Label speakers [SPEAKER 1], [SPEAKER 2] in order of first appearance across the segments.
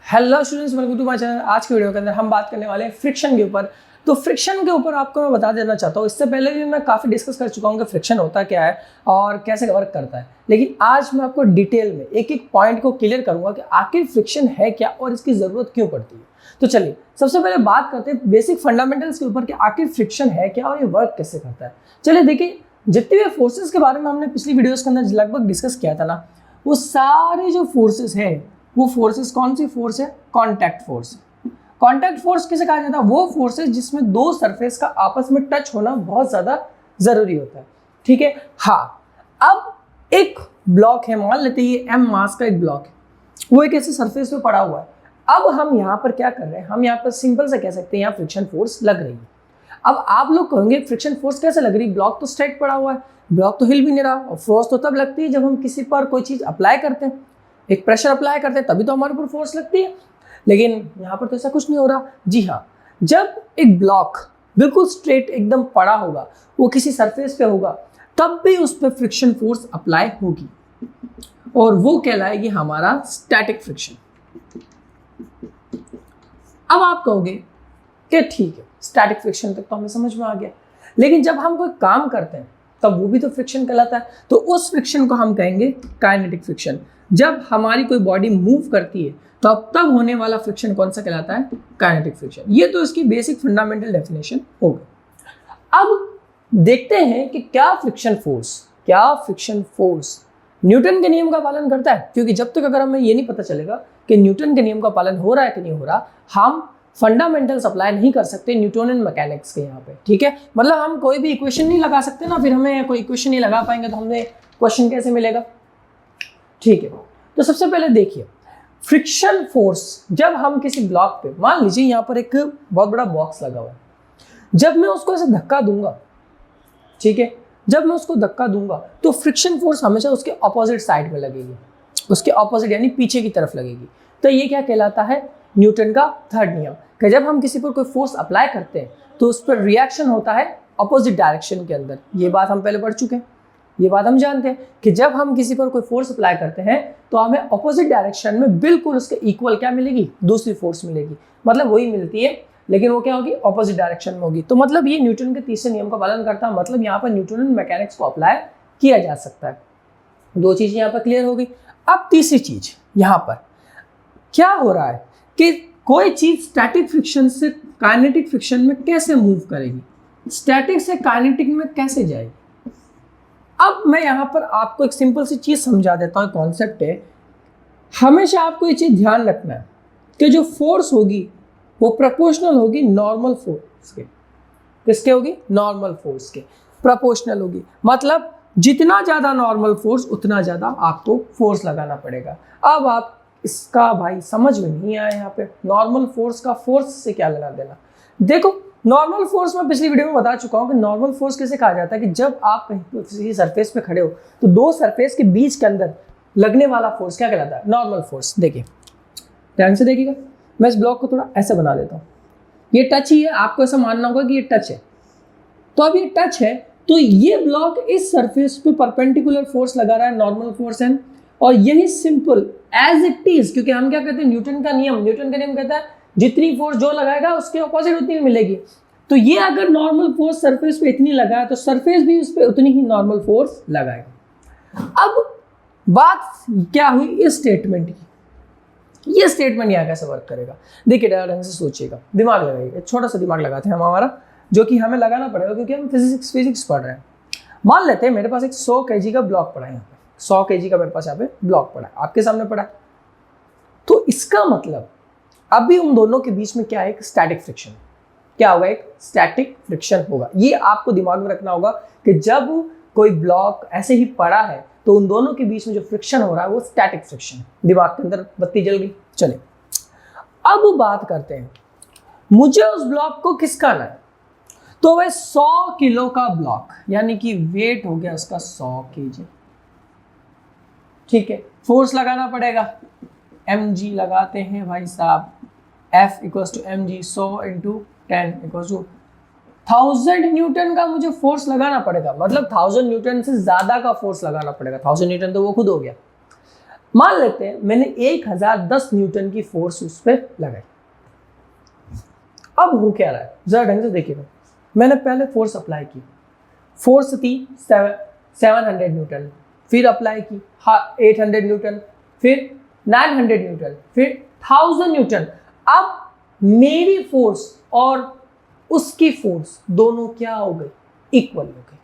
[SPEAKER 1] Hello students, welcome to my channel. आज के video के अंदर हम बात करने वाले हैं फ्रिक्शन के ऊपर। तो फ्रिक्शन के ऊपर आपको मैं बता देना चाहता हूँ, इससे पहले भी मैं काफ़ी डिस्कस कर चुका हूँ कि फ्रिक्शन होता क्या है और कैसे वर्क करता है, लेकिन आज मैं आपको डिटेल में एक एक पॉइंट को क्लियर करूँगा कि आखिर फ्रिक्शन है क्या और इसकी ज़रूरत क्यों पड़ती है। तो चलिए सबसे पहले बात करते हैं बेसिक फंडामेंटल्स के ऊपर कि आखिर फ्रिक्शन है क्या और ये वर्क कैसे करता है। चलिए देखिए, जितने भी फोर्सेस के बारे में हमने पिछली वीडियोज़ के अंदर लगभग डिस्कस किया था ना, वो सारे जो फोर्सेस हैं वो फोर्सेस कौन सी फोर्स है? Contact force. कांटेक्ट फोर्स किसे कहा जाता है? वो फोर्सेस जिसमें दो सरफेस का आपस में टच होना बहुत ज्यादा जरूरी होता है। ठीक है, हाँ। अब एक ब्लॉक है, मान लेते हैं ये m मास का एक ब्लॉक है, वो एक ऐसे सरफेस पे पड़ा हुआ है। अब हम यहाँ पर क्या कर रहे हैं? हम यहाँ पर सिंपल से कह सकते हैं यहाँ फ्रिक्शन फोर्स लग रही है। अब आप लोग कहेंगे फ्रिक्शन फोर्स कैसे लग रही? ब्लॉक तो स्ट्रेट पड़ा हुआ है, ब्लॉक तो हिल भी नहीं रहा, और फोर्स तो तब लगती है जब हम किसी पर कोई चीज अप्लाई करते हैं, एक प्रेशर अप्लाई करते हैं, तभी तो हमारे ऊपर फोर्स लगती है। लेकिन यहाँ पर तो ऐसा कुछ नहीं हो रहा। जी हाँ, जब एक ब्लॉक बिल्कुल स्ट्रेट एकदम पड़ा होगा, वो किसी सरफेस पे होगा, तब भी उस पर फ्रिक्शन फोर्स अप्लाई होगी और वो कहलाएगी हमारा स्टैटिक फ्रिक्शन। अब आप कहोगे कि ठीक है, स्टैटिक फ्रिक्शन तक तो हमें समझ में आ गया, लेकिन जब हम कोई काम करते हैं तब वो भी तो फ्रिक्शन कहलाता है। तो उस फ्रिक्शन को हम कहेंगे काइनेटिक फ्रिक्शन। जब हमारी कोई बॉडी मूव करती है तब होने वाला फ्रिक्शन कौन सा कहलाता है? Kinetic friction. ये तो इसकी बेसिक फंडामेंटल डेफिनेशन हो गई। अब देखते हैं कि क्या फ्रिक्शन फोर्स न्यूटन के नियम का पालन करता है, क्योंकि जब तक अगर हमें ये नहीं पता चलेगा कि न्यूटन के नियम का पालन हो रहा है कि नहीं हो रहा, हम फंडामेंटल्स अप्लाई नहीं कर सकते न्यूटोनियन मैकेनिक्स के यहाँ पे। ठीक है, मतलब हम कोई भी इक्वेशन नहीं लगा सकते ना, फिर हमें कोई इक्वेशन नहीं लगा पाएंगे तो हमें क्वेश्चन कैसे मिलेगा? ठीक है, तो सबसे पहले देखिए फ्रिक्शन फोर्स। जब हम किसी ब्लॉक पे, मान लीजिए यहाँ पर एक बहुत बड़ा बॉक्स लगा हुआ है, जब मैं उसको ऐसे धक्का दूंगा, ठीक है, जब मैं उसको धक्का दूंगा तो फ्रिक्शन फोर्स हमेशा उसके ऑपोजिट साइड में लगेगी, उसके ऑपोजिट यानी पीछे की तरफ लगेगी। तो ये क्या कहलाता है? न्यूटन का थर्ड नियम, कि जब हम किसी पर कोई फोर्स अप्लाई करते हैं तो उस पर रिएक्शन होता है ऑपोजिट डायरेक्शन के अंदर। ये बात हम पहले पढ़ चुके हैं, ये बात हम जानते हैं कि जब हम किसी पर कोई फोर्स अप्लाई करते हैं तो हमें ऑपोजिट डायरेक्शन में बिल्कुल उसके इक्वल क्या मिलेगी? दूसरी फोर्स मिलेगी। मतलब वही मिलती है, लेकिन वो क्या होगी? ऑपोजिट डायरेक्शन में होगी। तो मतलब ये न्यूटन के तीसरे नियम का पालन करता है, मतलब यहाँ पर न्यूटन मैकेनिक्स को अप्लाई किया जा सकता है। दो चीज़ यहाँ पर क्लियर हो गई। अब तीसरी चीज, यहाँ पर क्या हो रहा है कि कोई चीज स्टैटिक फ्रिक्शन से काइनेटिक फ्रिक्शन में कैसे मूव करेगी, स्टैटिक से काइनेटिक में कैसे जाएगी। अब मैं यहाँ पर आपको एक सिंपल सी चीज समझा देता हूँ, कॉन्सेप्ट है। हमेशा आपको ये चीज ध्यान रखना है कि जो फोर्स होगी वो प्रोपोर्शनल होगी नॉर्मल फोर्स के। किसके होगी? नॉर्मल फोर्स के प्रोपोर्शनल होगी। मतलब जितना ज्यादा नॉर्मल फोर्स उतना ज्यादा आपको फोर्स लगाना पड़ेगा। अब आप इसका भाई समझ में नहीं आया, यहाँ पे नॉर्मल फोर्स का फोर्स से क्या लगा देना। देखो, नॉर्मल फोर्स मैं पिछली वीडियो में बता चुका हूँ कि नॉर्मल फोर्स किसे कहा जाता है कि जब आप कहीं किसी सरफेस पे खड़े हो तो दो सरफेस के बीच के अंदर लगने वाला फोर्स क्या कहलाता है? Normal force. देखिए ध्यान से देखिएगा, मैं इस ब्लॉक को थोड़ा ऐसे बना देता हूँ। ये टच ही है, आपको ऐसा मानना होगा कि ये टच है। तो अब ये टच है तो ये ब्लॉक इस सरफेस पे परपेंडिकुलर फोर्स लगा रहा है, नॉर्मल फोर्स है। और यही सिंपल एज इट इज, क्योंकि हम क्या कहते हैं, न्यूटन का नियम कहता है जितनी फोर्स जो लगाएगा उसके ऑपोजिट उतनी मिलेगी। तो ये अगर नॉर्मल फोर्स सरफेस पे इतनी लगा है तो सरफेस भी उस पर उतनी ही नॉर्मल फोर्स लगाएगा। अब बात क्या हुई इस स्टेटमेंट की? ये स्टेटमेंट यहाँ कैसे वर्क करेगा? देखिए ढंग से सोचिएगा, दिमाग लगाइएगा, छोटा सा दिमाग लगाते हैं हम हमारा, जो कि हमें लगाना पड़ेगा क्योंकि हम फिजिक्स पढ़ रहे हैं। मान लेते हैं मेरे पास एक 100 kg का ब्लॉक पड़ा है, यहाँ पे 100 kg का मेरे पास यहाँ पे ब्लॉक पड़ा है, आपके सामने पड़ा है। तो इसका मतलब अभी उन दोनों के बीच में क्या है? एक स्टैटिक फ्रिक्शन। क्या होगा? एक स्टैटिक फ्रिक्शन होगा। ये आपको दिमाग में रखना होगा कि जब कोई ब्लॉक ऐसे ही पड़ा है तो उन दोनों के बीच में जो फ्रिक्शन हो रहा है वो स्टैटिक फ्रिक्शन है। दिमाग के अंदर बत्ती जल गई। चले अब बात करते हैं, मुझे उस ब्लॉक को किसका ना है? तो वह 100 किलो का ब्लॉक, यानी कि वेट हो गया उसका 100 kg। ठीक है, फोर्स लगाना पड़ेगा, mg लगाते हैं भाई साहब, F equals to mg, 100 into 10 equals to 1000 newton का मुझे फोर्स लगाना पड़ेगा। मतलब 1000 न्यूटन से ज्यादा का फोर्स लगाना पड़ेगा। 1000 न्यूटन तो वो खुद हो गया। मान लेते हैं मैंने 1010 न्यूटन की फोर्स उस पर लगाई। अब हो क्या रहा है जरा ढंग से देखिएगा। मैंने पहले फोर्स अप्लाई की, फोर्स थी 700 न्यूटन, फिर अप्लाई की 800 न्यूटन, फिर 900 न्यूटन, फिर 1000 न्यूटन। अब मेरी फोर्स और उसकी फोर्स दोनों क्या हो गई, इक्वल हो गई।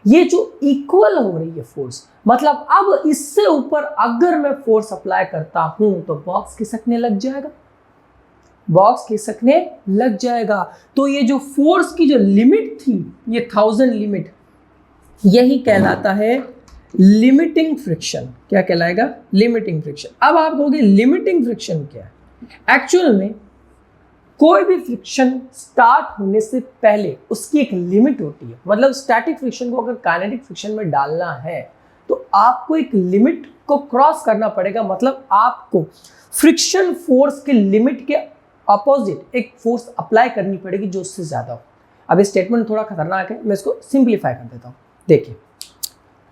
[SPEAKER 1] ये जो इक्वल हो रही है फोर्स, मतलब अब इससे ऊपर अगर मैं फोर्स अप्लाई करता हूं तो बॉक्स खिसकने लग जाएगा, बॉक्स खिसकने लग जाएगा। तो ये जो फोर्स की जो लिमिट थी, ये 1000 लिमिट, यही कहलाता है लिमिटिंग फ्रिक्शन। क्या कहलाएगा, लिमिटिंग फ्रिक्शन। अब आप कहोगे लिमिटिंग फ्रिक्शन क्या है? एक्चुअल में कोई भी फ्रिक्शन स्टार्ट होने से पहले उसकी एक लिमिट होती है। मतलब स्टैटिक फ्रिक्शन को अगर काइनेटिक फ्रिक्शन में डालना है तो आपको एक लिमिट को क्रॉस करना पड़ेगा। मतलब आपको फ्रिक्शन फोर्स के लिमिट के अपोजिट एक फोर्स अप्लाई करनी पड़ेगी जो उससे ज्यादा हो। अब ये स्टेटमेंट थोड़ा खतरनाक है, मैं इसको सिंप्लीफाई कर देता हूं। देखिए,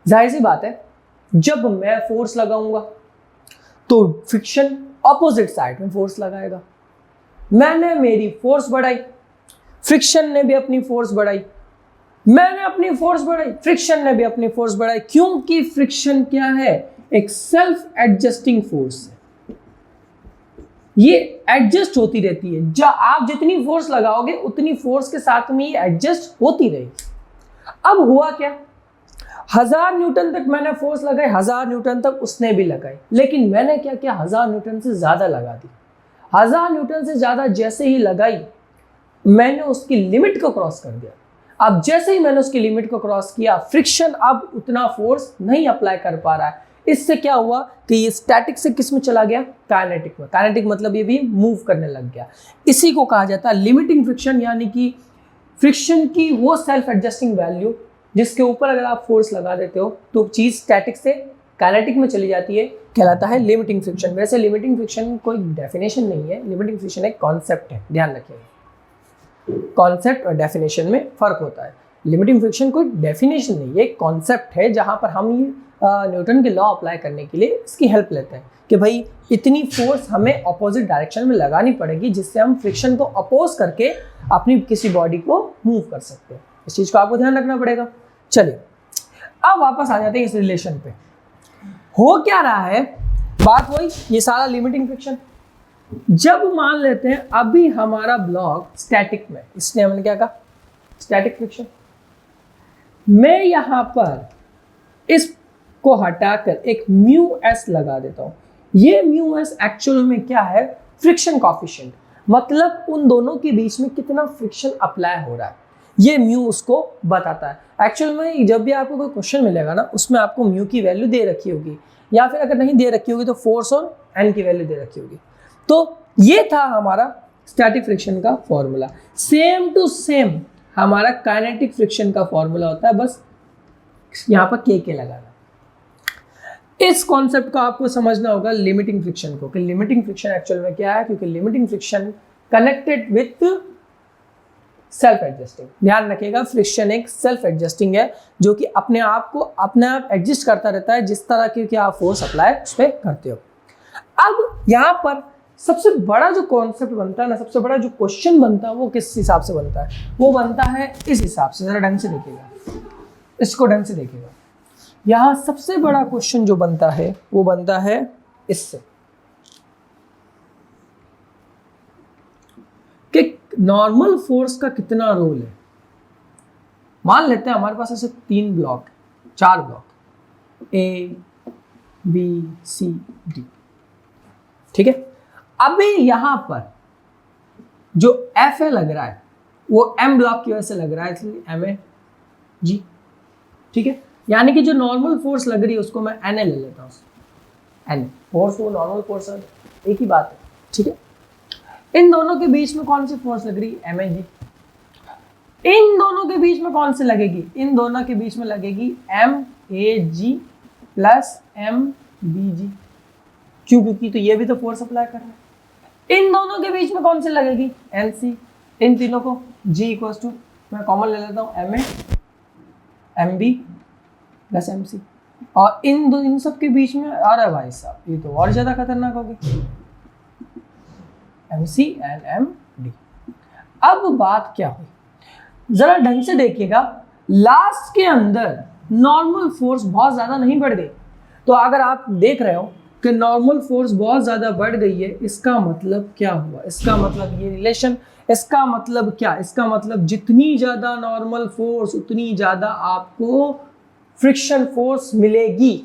[SPEAKER 1] जाहिर सी बात है, जब मैं फोर्स लगाऊंगा तो फ्रिक्शन अपोजिट साइड में फोर्स लगाएगा। मैंने मेरी फोर्स बढ़ाई, फ्रिक्शन ने भी अपनी फोर्स बढ़ाई, मैंने अपनी फोर्स बढ़ाई, फ्रिक्शन ने भी अपनी फोर्स बढ़ाई। क्योंकि फ्रिक्शन क्या है, एक सेल्फ एडजस्टिंग फोर्स है, ये एडजस्ट होती रहती है। जब आप जितनी फोर्स लगाओगे उतनी फोर्स के साथ में ये एडजस्ट होती रहेगी। अब हुआ क्या, 1000 न्यूटन तक मैंने फोर्स लगाई, 1000 न्यूटन तक उसने भी लगाई, लेकिन मैंने क्या किया, 1000 न्यूटन से ज्यादा लगा दी। 1000 न्यूटन से ज्यादा जैसे ही लगाई, मैंने उसकी लिमिट को क्रॉस कर दिया। अब जैसे ही मैंने उसकी लिमिट को क्रॉस किया, फ्रिक्शन अब उतना फोर्स नहीं अप्लाई कर पा रहा है। इससे क्या हुआ कि ये स्टैटिक से किस में चला गया, काइनेटिक में। काइनेटिक मतलब ये भी मूव करने लग गया। इसी को कहा जाता है लिमिटिंग फ्रिक्शन, यानी कि फ्रिक्शन की वो सेल्फ एडजस्टिंग वैल्यू जिसके ऊपर अगर आप फोर्स लगा देते हो तो चीज स्टैटिक से काइनेटिक में चली जाती है, कहलाता है लिमिटिंग फ्रिक्शन। वैसे लिमिटिंग फ्रिक्शन कोई डेफिनेशन नहीं है, लिमिटिंग फ्रिक्शन एक कॉन्सेप्ट है, ध्यान रखिएगा। कॉन्सेप्ट और डेफिनेशन में फर्क होता है। लिमिटिंग फ्रिक्शन कोई डेफिनेशन नहीं है, एक कॉन्सेप्ट है जहां पर हम न्यूटन के लॉ अप्लाई करने के लिए इसकी हेल्प लेते हैं कि भाई इतनी फोर्स हमें अपोजिट डायरेक्शन में लगानी पड़ेगी जिससे हम फ्रिक्शन को अपोज करके अपनी किसी बॉडी को मूव कर सकते हैं। इस चीज को आपको ध्यान रखना पड़ेगा। चलिए, अब वापस आ जाते हैं इस रिलेशन पे। हो क्या रहा है, बात वही, ये सारा लिमिटिंग फ्रिक्शन। जब मान लेते हैं अभी हमारा ब्लॉक स्टैटिक में, इसलिए हमने क्या कहा, स्टैटिक फ्रिक्शन। मैं यहां पर इसको हटाकर एक म्यू एस लगा देता हूं। ये म्यू एस एक्चुअल में क्या है, फ्रिक्शन कॉफिशिएंट, मतलब उन दोनों के बीच में कितना फ्रिक्शन अप्लाई हो रहा है, ये म्यू उसको बताता है। एक्चुअल में जब भी आपको कोई क्वेश्चन मिलेगा ना, उसमें आपको म्यू की वैल्यू दे रखी होगी, या फिर अगर नहीं दे रखी होगी तो फोर्स और एन की वैल्यू दे रखी होगी। तो ये था हमारा स्टैटिक फ्रिक्शन का फॉर्मूला। सेम टू सेम हमारा काइनेटिक फ्रिक्शन का फॉर्मूला होता है, बस यहाँ पर के लगाना। इस कॉन्सेप्ट को आपको समझना होगा लिमिटिंग फ्रिक्शन को, कि लिमिटिंग फ्रिक्शन एक्चुअल में क्या है, क्योंकि limiting friction connected with self adjusting. ध्यान रखिएगा, फ्रिक्शन एक सेल्फ एडजस्टिंग है जो कि अपने आप को अपने आप एडजस्ट करता रहता है जिस तरह की आप फोर्स अप्लाई उस पर करते हो। अब यहाँ पर सबसे बड़ा जो कॉन्सेप्ट बनता है ना, सबसे बड़ा जो क्वेश्चन बनता है वो किस हिसाब से बनता है, वो बनता है इस हिसाब से। जरा ढंग से देखिएगा, इसको ढंग से देखिएगा। यहाँ सबसे बड़ा क्वेश्चन जो बनता है वो बनता है इससे, कि नॉर्मल फोर्स का कितना रोल है। मान लेते हैं हमारे पास ऐसे 3 block, 4 block, A B C D, ठीक है। अभी यहां पर जो एफ है लग रहा है वो एम ब्लॉक की वजह से लग रहा है, इसलिए एम ए जी, ठीक है। यानी कि जो नॉर्मल फोर्स लग रही है उसको मैं एन ए ले लेता हूँ। एन फोर्स वो नॉर्मल फोर्स है, एक ही बात है, ठीक है। इन दोनों के बीच में कौन सी फोर्स लग रही है, एम ए जी। इन दोनों के बीच में कौन सी लगेगी, इन दोनों के बीच में लगेगी M A G plus M B G. क्यों, क्योंकि तो ये भी तो फोर्स अप्लाई कर रहा है। इन दोनों के बीच में कौन सी लगेगी, एन सी। इन तीनों को जी इक्वल्स टू, मैं कॉमन ले लेता हूँ, M A M B plus M C. और इन सब के बीच में, अरे भाई साहब ये तो और ज़्यादा खतरनाक होगी, MC and MD। अब बात क्या हुई, जरा ढंग से देखिएगा, लास्ट के अंदर नॉर्मल फोर्स बहुत ज़्यादा नहीं बढ़ गई। तो अगर आप देख रहे हो कि नॉर्मल फोर्स बहुत ज़्यादा बढ़ गई है, इसका मतलब क्या हुआ, इसका मतलब ये रिलेशन, इसका मतलब क्या, इसका मतलब जितनी ज़्यादा नॉर्मल फोर्स उतनी ज़्यादा आपको फ्रिक्शन फोर्स मिलेगी,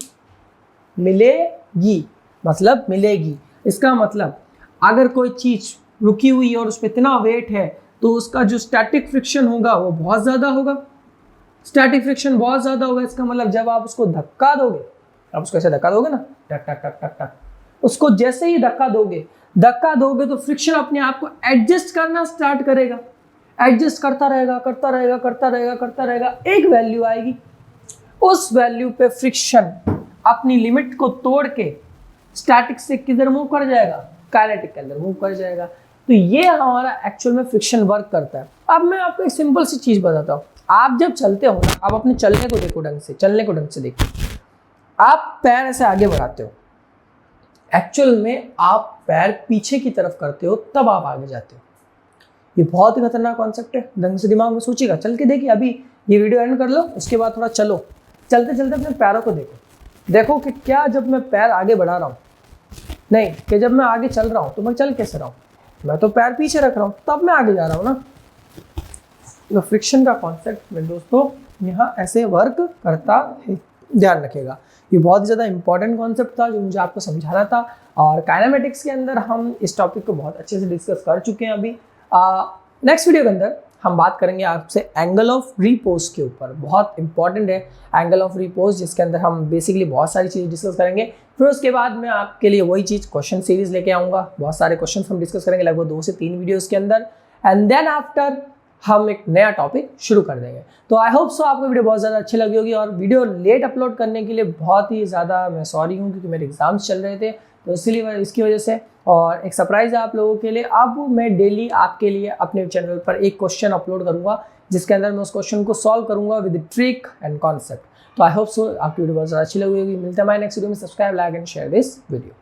[SPEAKER 1] मतलब मिलेगी। इसका मतलब अगर कोई चीज़ रुकी हुई है और उस पर इतना वेट है तो उसका जो स्टैटिक फ्रिक्शन होगा वो बहुत ज़्यादा होगा, स्टैटिक फ्रिक्शन बहुत ज़्यादा होगा। इसका मतलब जब आप उसको धक्का दोगे, आप उसको ऐसे धक्का दोगे ना, टक टक टक टक टक, उसको जैसे ही धक्का दोगे तो फ्रिक्शन अपने आप को एडजस्ट करना स्टार्ट करेगा, एडजस्ट करता रहेगा, एक वैल्यू आएगी, उस वैल्यू पे फ्रिक्शन अपनी लिमिट को तोड़ के स्टैटिक से किधर मूव कर जाएगा, काइनेटिक के अंदर मूव कर जाएगा। तो ये हमारा एक्चुअल में फ्रिक्शन वर्क करता है। अब मैं आपको एक सिंपल सी चीज़ बताता हूँ, आप जब चलते हो ना, आप अपने चलने को देखो ढंग से, देखिए, आप पैर ऐसे आगे बढ़ाते हो, एक्चुअल में आप पैर पीछे की तरफ करते हो तब आप आगे जाते हो। ये बहुत ही खतरनाक कॉन्सेप्ट है, ढंग से दिमाग में सोचिएगा, चल के देखिए। अभी ये वीडियो एंड कर लो, उसके बाद थोड़ा चलो, चलते चलते अपने पैरों को देखो कि क्या जब मैं पैर आगे बढ़ा रहा हूँ, नहीं कि जब मैं आगे चल रहा हूँ तो मैं चल कैसे रहा हूँ, मैं तो पैर पीछे रख रहा हूँ तब मैं आगे जा रहा हूँ ना। तो फ्रिक्शन का कॉन्सेप्ट में दोस्तों यहाँ ऐसे वर्क करता है, ध्यान रखिएगा। ये बहुत ज़्यादा इंपॉर्टेंट कॉन्सेप्ट था जो मुझे आपको समझाना था, और काइनेमेटिक्स के अंदर हम इस टॉपिक को बहुत अच्छे से डिस्कस कर चुके हैं। अभी नेक्स्ट वीडियो के अंदर हम बात करेंगे आपसे एंगल ऑफ रिपोज के ऊपर, बहुत इंपॉर्टेंट है एंगल ऑफ रिपोज, जिसके अंदर हम बेसिकली बहुत सारी चीज़ें डिस्कस करेंगे। फिर उसके बाद मैं आपके लिए वही चीज़ क्वेश्चन सीरीज लेके आऊँगा, बहुत सारे क्वेश्चन हम डिस्कस करेंगे लगभग 2 से 3 वीडियोज़ के अंदर, एंड देन आफ्टर हम एक नया टॉपिक शुरू कर देंगे। तो आई होप सो आपको वीडियो बहुत ज़्यादा अच्छी लगी होगी, और वीडियो लेट अपलोड करने के लिए बहुत ही ज़्यादा मैं सॉरी हूँ, क्योंकि मेरे एग्जाम्स चल रहे थे, तो इसलिए इसकी वजह से। और एक सरप्राइज़ है आप लोगों के लिए, अब मैं डेली आपके लिए अपने चैनल पर एक क्वेश्चन अपलोड करूँगा, जिसके अंदर मैं उस क्वेश्चन को सॉल्व करूँगा विद ट्रिक एंड कॉन्सेप्ट। तो आई होप सो आपकी वीडियो बहुत ज़्यादा अच्छी लगी होगी। मिलते हैं हमारे नेक्स्ट वीडियो में। Subscribe, like and share this video.